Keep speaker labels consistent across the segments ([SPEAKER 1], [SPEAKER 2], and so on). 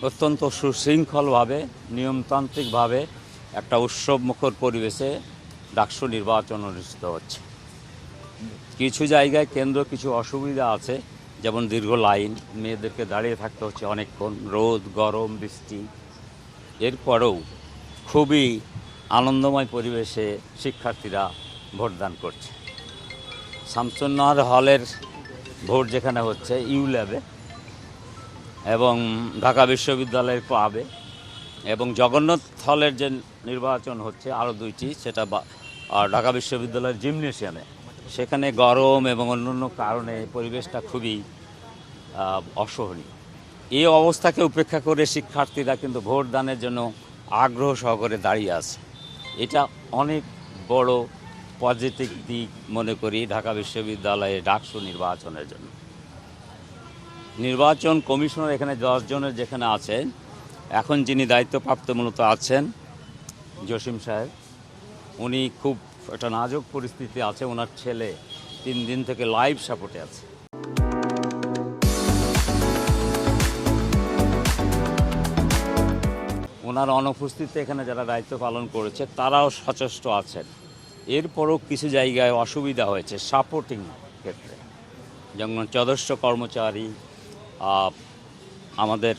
[SPEAKER 1] অত্যন্ত সুশৃঙ্খলভাবে নিয়মতান্ত্রিকভাবে একটা উৎসবমুখর পরিবেশে ডাকসু নির্বাচন অনুষ্ঠিত হচ্ছে। কিছু জায়গায় কেন্দ্র কিছু অসুবিধা আছে, যেমন দীর্ঘ লাইন, মেয়েদেরকে দাঁড়িয়ে থাকতে হচ্ছে অনেকক্ষণ, রোদ গরম বৃষ্টি। এরপরেও খুবই আনন্দময় পরিবেশে শিক্ষার্থীরা ভোটদান করছে। শামসুন্নাহার হলের ভোট যেখানে হচ্ছে ইউ ল্যাবে এবং ঢাকা বিশ্ববিদ্যালয়ের ক্লাবে, এবং জগন্নাথ হলের যে নির্বাচন হচ্ছে আরও দুইটি, সেটা ঢাকা বিশ্ববিদ্যালয়ের জিমনেশিয়ামে। সেখানে গরম এবং অন্যান্য কারণে পরিবেশটা খুবই অসহনীয়। এই অবস্থাকে উপেক্ষা করে শিক্ষার্থীরা কিন্তু ভোটদানের জন্য আগ্রহ সহকারে দাঁড়িয়ে আছে। এটা অনেক বড় পজিটিভ দিক মনে করি ঢাকা বিশ্ববিদ্যালয়ে ডাকসু নির্বাচনের জন্য। নির্বাচন কমিশনার এখানে 10 জনের যেখানে আছেন, এখন যিনি দায়িত্বপ্রাপ্ত মূলত আছেন জসিম সাহেব, উনি খুব একটা নাজুক পরিস্থিতি আছে। ওনার ছেলে 3 দিন থেকে লাইভ সাপোর্টে আছে। ওনার অনুপস্থিতিতে এখানে যারা দায়িত্ব পালন করেছে তারাও সচেষ্ট আছেন। এরপরও কিছু জায়গায় অসুবিধা হয়েছে সাপোর্টিং ক্ষেত্রে, যেমন সদস্য কর্মচারী, আমাদের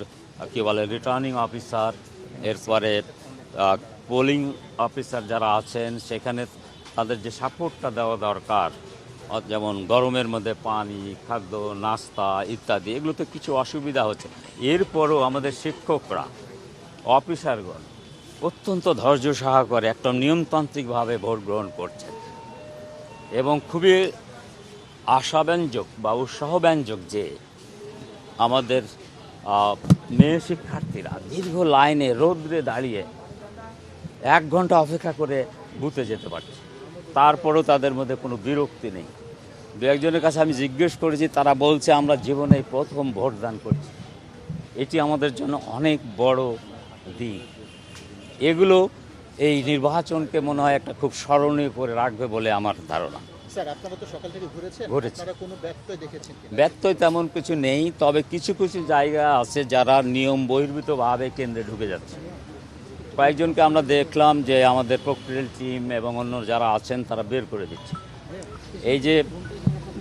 [SPEAKER 1] কী বলে রিটার্নিং অফিসার, এরপরে পোলিং অফিসার যারা আছেন, সেখানে তাদের যে সাপোর্টটা দেওয়া দরকার, যেমন গরমের মধ্যে পানি, খাদ্য, নাস্তা ইত্যাদি, এগুলোতে কিছু অসুবিধা হচ্ছে। এরপরও আমাদের শিক্ষকরা, অফিসারগণ অত্যন্ত ধৈর্য সহকারে একটা নিয়মতান্ত্রিকভাবে ভোট গ্রহণ করছেন, এবং খুবই আশাব্যঞ্জক বা উৎসাহব্যঞ্জক যে আমাদের মেয়ে শিক্ষার্থীরা দীর্ঘ লাইনে রৌদ্রে দাঁড়িয়ে 1 ঘন্টা অপেক্ষা করে বুথে যেতে পারছে, তারপরেও তাদের মধ্যে কোনো বিরক্তি নেই। 2-1 কাছে আমি জিজ্ঞেস করেছি, তারা বলছে আমরা জীবনে প্রথম ভোটদান করছি। এটি আমাদের জন্য অনেক বড় দিক। এগুলো এই নির্বাচনকে মনে হয় একটা খুব স্মরণীয় করে রাখবে বলে আমার ধারণা।
[SPEAKER 2] স্যার, আপনারা তো সকাল থেকে ঘুরেছেন, আপনারা কোনো ব্যত্যয় দেখেছেন কিনা?
[SPEAKER 1] ব্যত্যয় তেমন কিছু নেই, তবে কিছু কিছু জায়গা আছে যারা নিয়ম বহির্ভূতভাবে কেন্দ্রে ঢুকে যাচ্ছে। কয়েকজনকে আমরা দেখলাম যে আমাদের প্রক্রিয়াল টিম এবং অন্য যারা আছেন তারা বের করে দিচ্ছে। এই যে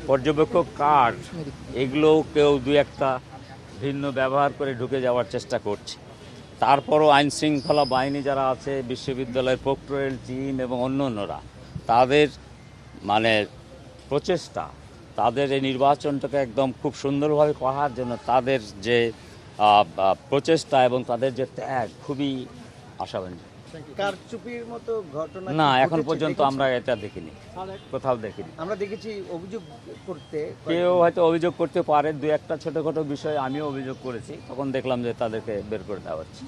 [SPEAKER 1] পর্যবেক্ষক কার্ড, এগুলো কেউ 2-1টা ভিন্ন ব্যবহার করে ঢুকে যাওয়ার চেষ্টা করছে। তারপরও আইন শৃঙ্খলা বাহিনী যারা আছে, বিশ্ববিদ্যালয়ের প্রক্রিয়াল টিম এবং অন্যান্যরা, তাদের মানে প্রচেষ্টা, তাদের এই নির্বাচনটাকে একদম খুব সুন্দরভাবে করার জন্য তাদের যে প্রচেষ্টা এবং তাদের যে ত্যাগ খুবই আশাব্যঞ্জক।
[SPEAKER 2] কারচুপির মতো ঘটনা
[SPEAKER 1] না, এখন পর্যন্ত আমরা এটা দেখিনি, কোথাও দেখিনি।
[SPEAKER 2] আমরা দেখেছি অভিযোগ করতে,
[SPEAKER 1] কেউ হয়তো অভিযোগ করতে পারে, 2-1টা ছোটোখাটো বিষয়ে আমিও অভিযোগ করেছি, তখন দেখলাম যে তাদেরকে বের করে দেওয়া হচ্ছে।